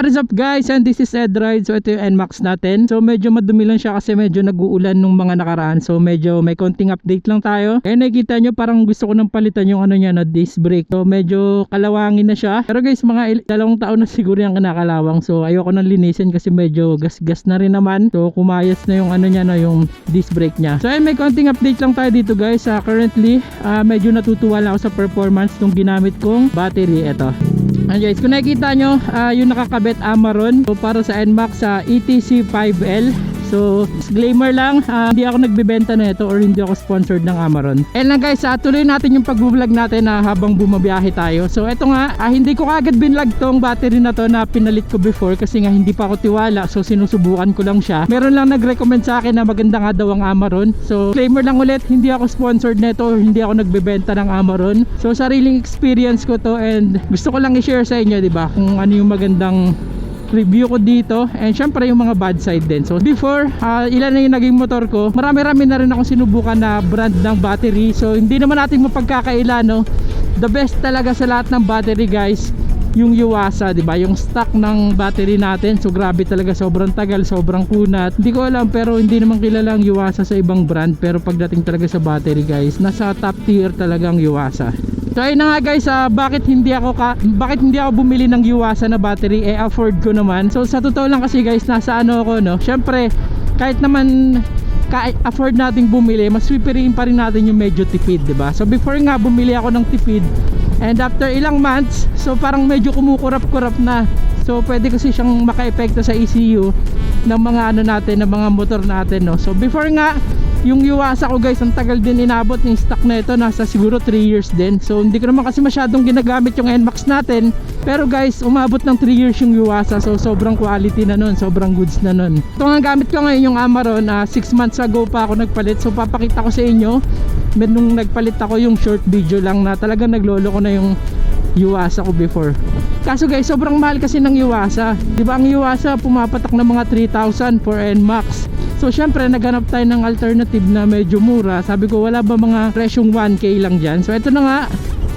what is up guys, and this is Ed Ride. So ito yung NMAX natin. So medyo madumi lang siya kasi medyo nag-uulan nung mga nakaraan. So medyo may konting update lang tayo. Kaya nakikita nyo parang gusto ko nang palitan yung ano niya na disc brake. So medyo kalawangin na siya. Pero guys, mga 2 taon na siguro yung kinakalawang. So ayoko nang linisin kasi medyo gas-gas na rin naman. So kumayas na yung ano niya na yung disc brake niya. So ayun, may konting update lang tayo dito guys. Currently medyo natutuwa lang ako sa performance nung ginamit kong battery. Ito. And guys, kung nakikita nyo, yung nakakabit Amaron. So para sa NMAX sa ETC5L. So disclaimer lang, hindi ako nagbebenta na ito or hindi ako sponsored ng Amaron. And lang guys, tuloy natin yung pag-vlog natin habang bumabiyahe tayo. So ito nga, hindi ko kagad binlog tong battery na to na pinalit ko before kasi nga hindi pa ako tiwala. So sinusubukan ko lang siya. Meron lang nag-recommend sa akin na maganda nga daw ang Amaron. So disclaimer lang ulit, hindi ako sponsored nito or hindi ako nagbebenta ng Amaron. So sariling experience ko to and gusto ko lang i-share sa inyo, 'di ba? Kung ano yung magandang review ko dito and syempre yung mga bad side din. So before, ilan na yung naging motor ko, marami-rami na rin ako sinubukan na brand ng battery. So hindi naman natin mapagkakaila, no? The best talaga sa lahat ng battery guys, yung Yuasa, di ba? Yung stock ng battery natin. So grabe talaga, sobrang tagal, sobrang kunat. Hindi ko alam pero hindi naman kilala ang Yuasa sa ibang brand. Pero pagdating talaga sa battery guys, nasa top tier talagang Yuasa. So ayun na nga guys, bakit hindi ako bumili ng Yuasa na battery, afford ko naman. So sa totoo lang kasi guys, nasa ano ako, no. Syempre kahit naman afford nating bumili, mas pipiliin pa rin natin yung medyo tipid, 'di ba? So before nga bumili ako ng tipid, and after ilang months, so parang medyo kumukurap-kurap na. So pwede kasi siyang maka-epekto sa ECU ng mga ano natin, ng mga motor natin, no. So before nga yung Yuasa ko guys, ang tagal din inabot ng stock na ito, nasa siguro 3 years din. So hindi ko naman kasi masyadong ginagamit yung NMAX natin. Pero guys, umabot ng 3 years yung Yuasa. So sobrang quality na nun, sobrang goods na nun. Ito nga gamit ko ngayon yung Amaron, 6 months ago pa ako nagpalit. So papakita ko sa inyo, nung nagpalit ako yung short video lang na talagang naglolo ko na yung Yuasa ko before. Kaso guys, sobrang mahal kasi ng Yuasa. Diba ang Yuasa pumapatak ng mga 3,000 for NMAX. So syempre naghanap tayo ng alternative na medyo mura. Sabi ko wala ba mga presyong 1K lang dyan. So ito na nga,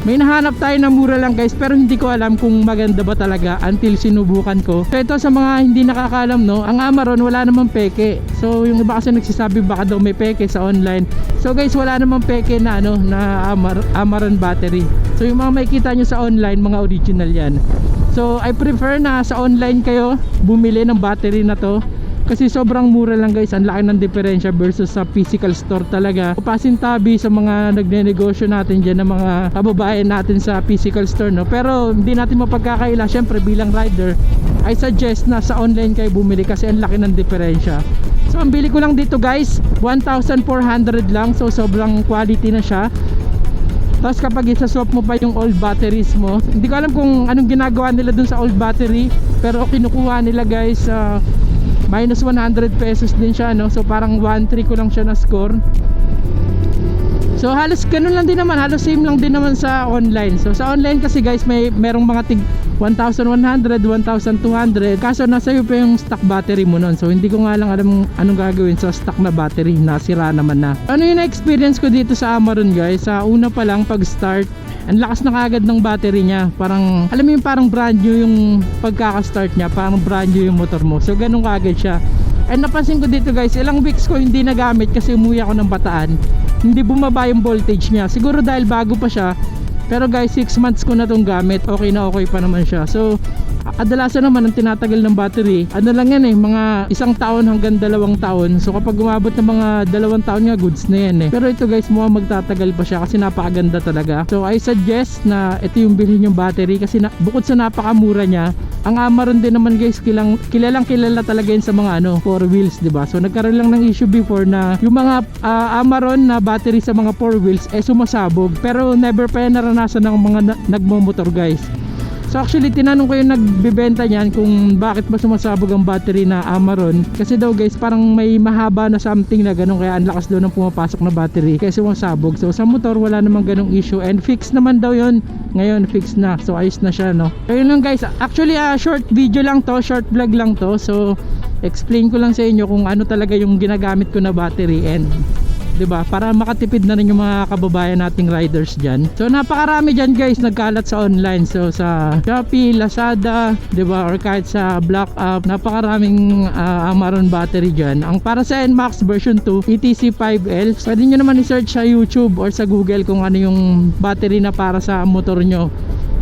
may nahanap tayo na mura lang guys, pero hindi ko alam kung maganda ba talaga until sinubukan ko. So ito sa mga hindi nakakalam, no, ang Amaron wala namang peke. So yung iba kasi nagsasabi baka daw may peke sa online. So guys, wala namang peke na ano, na Amaron battery. So yung mga makikita nyo sa online, mga original yan. So I prefer na sa online kayo bumili ng battery na to kasi sobrang mura lang guys. Ang laki ng diferensya versus sa physical store talaga. Pasintabi sa mga nagnenegosyo natin dyan, ng mga kababayan natin sa physical store, no? Pero hindi natin mapagkakaila. Syempre bilang rider, I suggest na sa online kayo bumili kasi ang laki ng diferensya. So ang bili ko lang dito guys, 1,400 lang. So sobrang quality na siya. Tapos kapag isa-swap mo pa yung old batteries mo, hindi ko alam kung anong ginagawa nila dun sa old battery, pero kinukuha nila guys minus 100 pesos din siya, no? So parang 1,300 ko lang siya na score. So halos ganun lang din naman, halos same lang din naman sa online. So sa online kasi guys, merong mga tig 1,100, 1,200. Kaso nasa iyo pa yung stock battery mo nun. So hindi ko nga lang alam anong gagawin sa stock na battery, nasira naman na. Ano yung na-experience ko dito sa Amaron guys? Sa una pa lang pag start, ang lakas na kagad ng battery niya. Parang, alam mo yung parang brand new yung pagkaka-start niya, parang brand new yung motor mo. So ganun kagad siya. And napansin ko dito guys, ilang weeks ko hindi nagamit kasi umuwi ako ng Bataan. Hindi bumaba yung voltage niya. Siguro dahil bago pa siya. Pero guys, 6 months ko na itong gamit. Okay na okay pa naman siya. So kadalasan naman ang tinatagal ng battery, ano lang yan mga 1 taon hanggang 2 taon. So kapag umabot ng mga 2 taon nga, goods na yan Pero ito guys, mukhang magtatagal pa siya kasi napakaganda talaga. So I suggest na ito yung bilhin yung battery kasi bukod sa napakamura niya, ang Amaron din naman guys, kilalang kilala talaga yun sa mga 4 wheels, diba? So nagkaroon lang ng issue before na yung mga Amaron na battery sa mga 4 wheels sumasabog, pero never pa yan naranasan ng mga nagmomotor guys. So actually tinanong ko yung nagbebenta niyan kung bakit ba sumasabog ang battery na Amaron. Kasi daw guys, parang may mahaba na something na ganun, kaya ang lakas daw ng pumapasok na battery kaya sumasabog. So sa motor wala namang ganung issue and fix naman daw yun. Ngayon fix na, so ayos na siya, no? Ayun lang guys, actually short video lang to, short vlog lang to. So explain ko lang sa inyo kung ano talaga yung ginagamit ko na battery and 'Di ba? Para makatipid na rin yung mga kababayan nating riders diyan. So napakarami diyan guys nagkalat sa online. So sa Shopee, Lazada, 'di ba? Or kahit sa Black App, napakaraming Amaron battery diyan. Ang para sa NMAX version 2 ETC5L, pwede nyo naman i-search sa YouTube or sa Google kung ano yung battery na para sa motor nyo.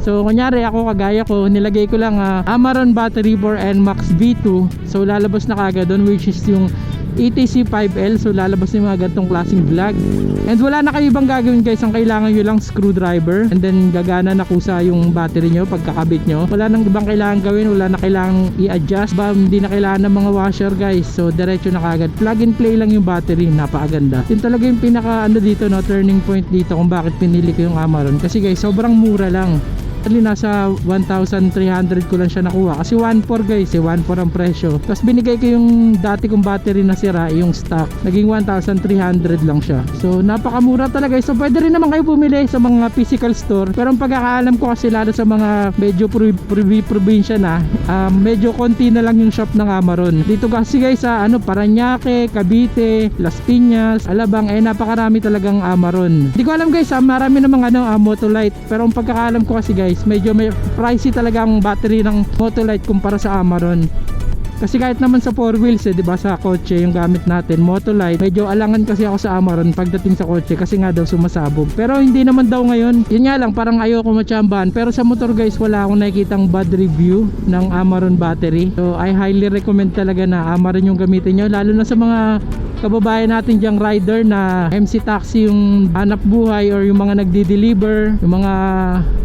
So kunyari ako, kagaya ko, nilagay ko lang Amaron battery for NMAX V2. So lalabas na kagad doon, which is yung ETC5L. So lalabas yung mga ganitong klaseng vlog. And wala na kayo ibang gagawin guys. Ang kailangan nyo lang screwdriver, and then gagana na kusa yung battery nyo pagkakabit nyo. Wala nang ibang kailangan gawin. Wala na kailangan i-adjust ba, hindi na kailangan ng mga washer guys. So diretso na kagad, plug and play lang yung battery. Napakaganda. Yun talaga yung pinaka dito, no, turning point dito kung bakit pinili ko yung Amaron. Kasi guys, sobrang mura lang. Actually nasa 1,300 ko lang siya nakuha kasi 1.4 guys, 1.4 ang presyo. Tapos binigay ko yung dati kong battery na sira, yung stock, naging 1,300 lang siya. So napakamura talaga. So pwede rin naman kayo bumili sa mga physical store, pero ang pagkakaalam ko kasi lalo sa mga medyo probinsya na, medyo konti na lang yung shop ng Amaron. Dito kasi guys sa Parañaque, Cavite, Las Piñas, Alabang, napakarami talagang Amaron. Hindi ko alam guys, marami namang Motolite, pero ang pagkakaalam ko kasi guys, medyo may pricey talaga ang battery ng Motolite kumpara sa Amaron. Kasi kahit naman sa 4 wheels 'di ba, sa kotse yung gamit natin, Motolite, medyo alangan kasi ako sa Amaron pagdating sa kotse kasi nga daw sumasabog. Pero hindi naman daw ngayon. Yun nga lang, parang ayoko matsambahan. Pero sa motor guys, wala akong nakikitang bad review ng Amaron battery. So I highly recommend talaga na Amaron yung gamitin nyo, lalo na sa mga kababayan natin diyang rider na MC taxi yung hanap buhay, or yung mga nagdi-deliver, yung mga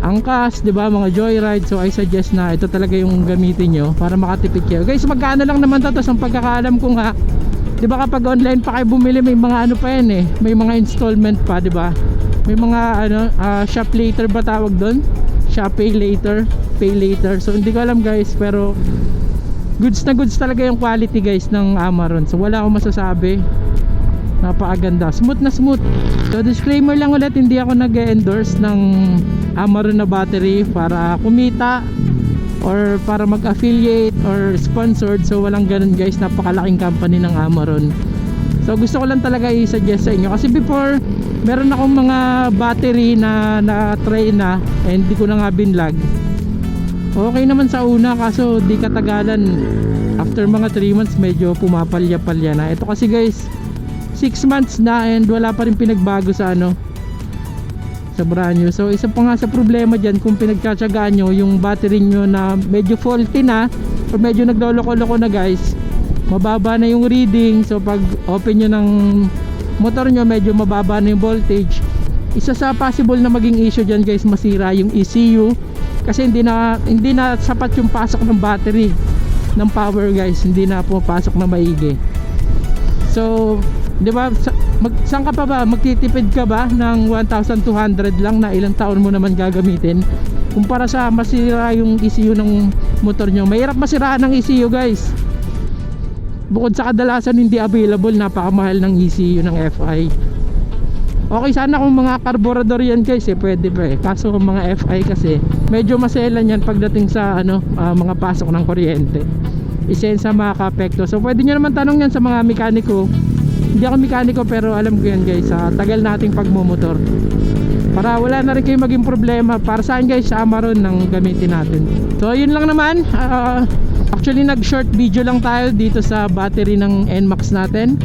angkas, 'di ba, mga joyride. So I suggest na ito talaga yung gamitin nyo para makatipid kayo. Guys, magkano lang naman to? Tapos ang pagkakaalam ko nga, 'di ba, kapag online pa kayo bumili, may mga pa yan may mga installment pa, 'di ba? May mga shop later ba tawag doon? Shop pay later, pay later. So hindi ko alam guys, pero goods na goods talaga yung quality guys ng Amaron. So wala akong masasabi, napakaganda, smooth na smooth. So disclaimer lang ulit, hindi ako nag-endorse ng Amaron na battery para kumita or para mag-affiliate or sponsored. So walang ganun guys, napakalaking company ng Amaron. So gusto ko lang talaga i-suggest sa inyo kasi before meron akong mga battery na try na, and hindi ko na nga binlog. Okay naman sa una, kaso di katagalan, after mga 3 months medyo pumapalya-palya na. Ito kasi guys, 6 months na and wala pa rin pinagbago sa sa brand new. So isa pa nga sa problema dyan, kung pinagtsatsagaan nyo yung battery nyo na medyo faulty na or medyo nagloloko-loko na guys, mababa na yung reading. So pag open nyo ng motor nyo, medyo mababa na yung voltage. Isa sa possible na maging issue dyan guys, masira yung ECU. Kasi hindi na sapat yung pasok ng battery ng power guys, hindi na pumapasok na maigi. So, 'di ba, saan ka pa ba magtitipid ka ba ng 1,200 lang na ilang taon mo naman gagamitin kumpara sa masira yung ECU ng motor nyo. Mahirap masiraan ng ECU guys. Bukod sa kadalasan hindi available, napakamahal ng ECU ng FI. Okay sana kung mga carburetor yan guys, pwede pa kaso kung mga FI kasi medyo maselan yan pagdating sa mga pasok ng kuryente, isa makaka-apekto. So pwede nyo naman tanong yan sa mga mekaniko. Hindi ako mekaniko pero alam ko yan guys, sa tagal nating pagmumotor, para wala na rin kayo maging problema. Para saan guys, sa Amaron nang gamitin natin. So yun lang naman, actually nag short video lang tayo dito sa battery ng NMAX natin.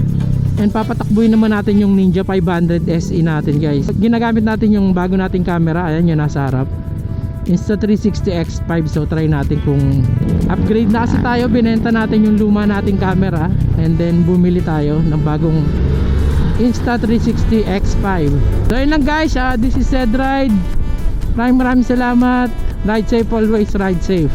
And papatakbuhin naman natin yung Ninja 500 SE natin guys. Ginagamit natin yung bago nating camera, ayan yung nasa harap, Insta360 X5. So try natin kung upgrade na kasi tayo, binenta natin yung luma nating camera and then bumili tayo ng bagong Insta360 X5. So yun lang guys, this is Zed Ride. Maraming salamat. Ride safe always, ride safe.